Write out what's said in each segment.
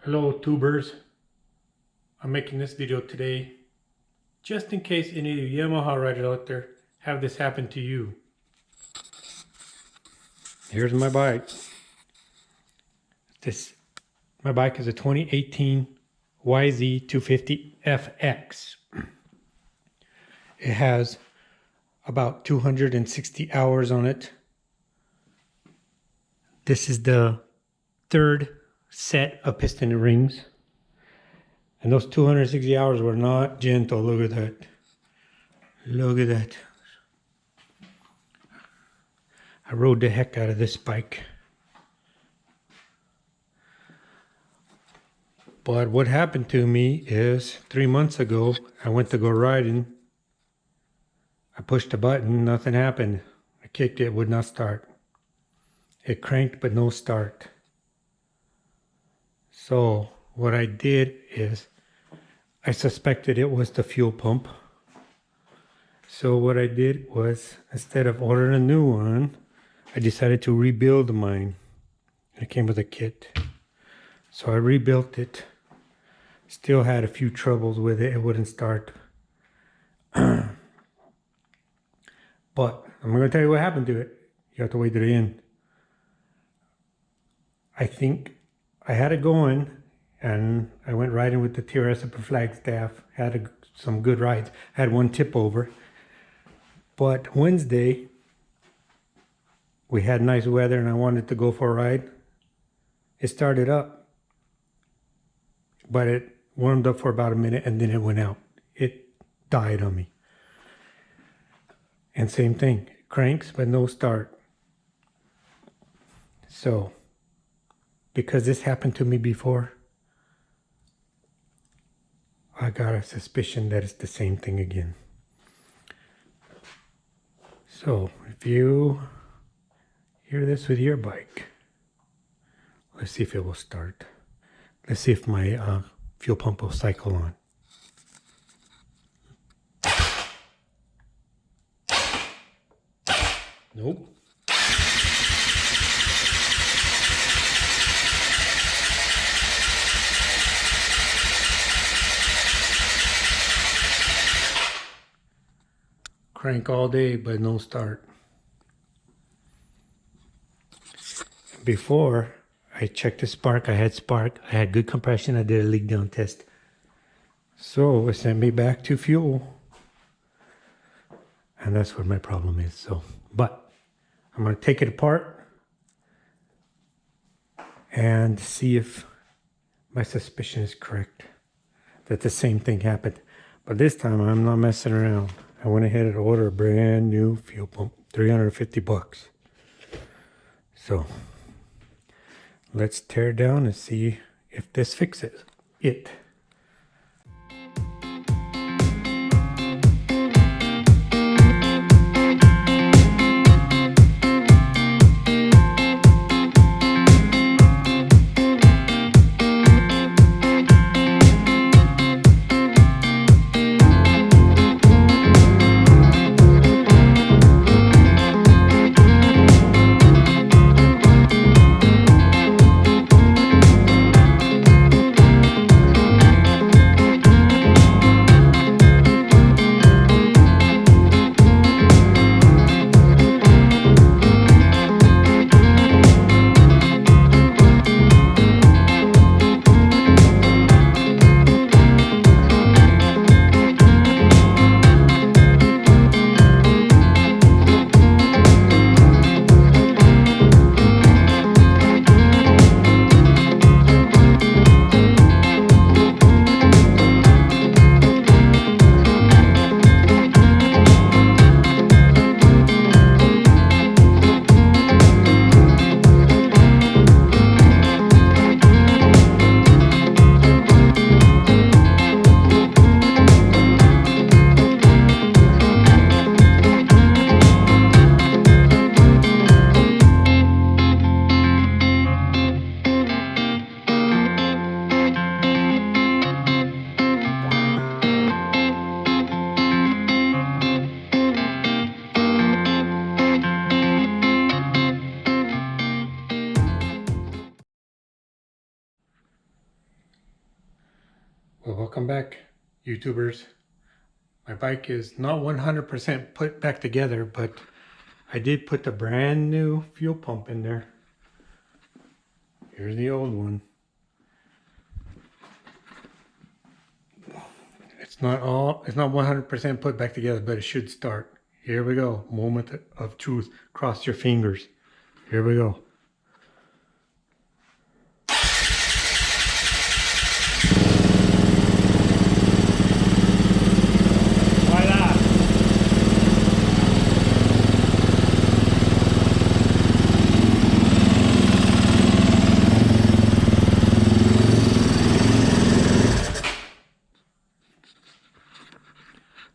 Hello tubers, I'm making this video today just in case any of you Yamaha riders out there have this happen to you. Here's my bike. My bike is a 2018 YZ250FX. It has about 260 hours on it. This is the third set of piston rings, and those 260 hours were not gentle. Look at that. Look at that. I rode the heck out of this bike. But what happened to me is 3 months ago, I went to go riding. I pushed a button, nothing happened. I kicked it, would not start. It cranked, but no start. So what I did is I suspected it was the fuel pump. So what I did was, instead of ordering a new one, I decided to rebuild mine. It came with a kit. So I rebuilt it. Still had a few troubles with it. It wouldn't start. But I'm going to tell you what happened to it. You have to wait to the end. I think I had it going, and I went riding with the TRS Upper Flagstaff. Had some good rides. Had one tip over. But Wednesday, we had nice weather, and I wanted to go for a ride. It started up, but it warmed up for about a minute, and then it went out. It died on me. And same thing, it cranks, but no start. So, because this happened to me before, I got a suspicion that it's the same thing again. So, if you hear this with your bike, let's see if it will start. Let's see if my fuel pump will cycle on. Nope. Crank all day, but no start. Before I checked the spark, I had good compression, I did a leak down test. So it sent me back to fuel. And that's what my problem is. So, but I'm going to take it apart and see if my suspicion is correct, that the same thing happened. But this time I'm not messing around. I went ahead and ordered a brand new fuel pump, 350 bucks. So let's tear it down and see if this fixes it. Welcome back, YouTubers. My bike is not 100% put back together, but I did put the brand new fuel pump in there. Here's the old one. It's not 100% put back together, but it should start. Here we go. Moment of truth. Cross your fingers. Here we go.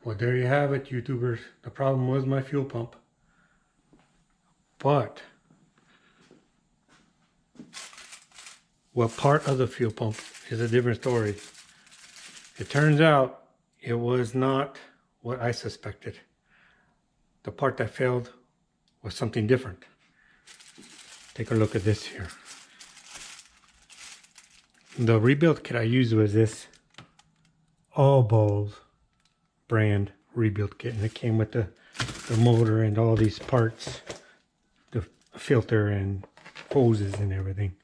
Well, there you have it, YouTubers. The problem was my fuel pump. But what part of the fuel pump is a different story. It turns out it was not what I suspected. The part that failed was something different. Take a look at this here. The rebuild kit I used was this All Balls brand rebuild kit, and it came with the motor and all these parts, the filter and hoses and everything.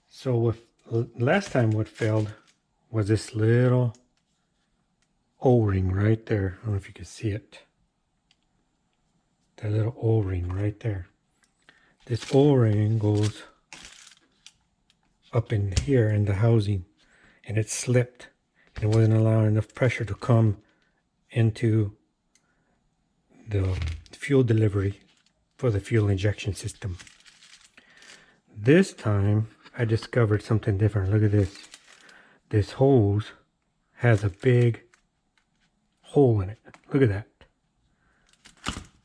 So last time what failed was this little O-ring right there. I don't know if you can see it. That little O-ring right there. This O-ring goes up in here in the housing, and it slipped. It wasn't allowing enough pressure to come into the fuel delivery for the fuel injection system. This time I discovered something different. Look at this. This hose has a big hole in it. Look at that.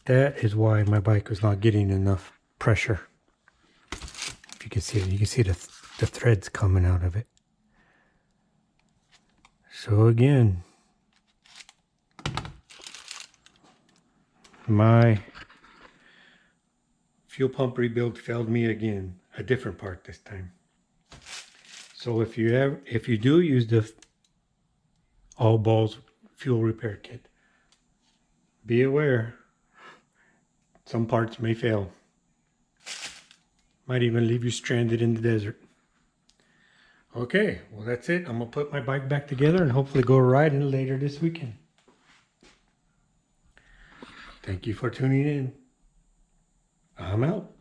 That is why my bike was not getting enough pressure. If you can see it, you can see the threads coming out of it. So again, my fuel pump rebuild failed me again. A different part this time. So if you do use the All Balls fuel repair kit, be aware some parts may fail. Might even leave you stranded in the desert. Okay, well that's it. I'm going to put my bike back together and hopefully go riding later this weekend. Thank you for tuning in. I'm out.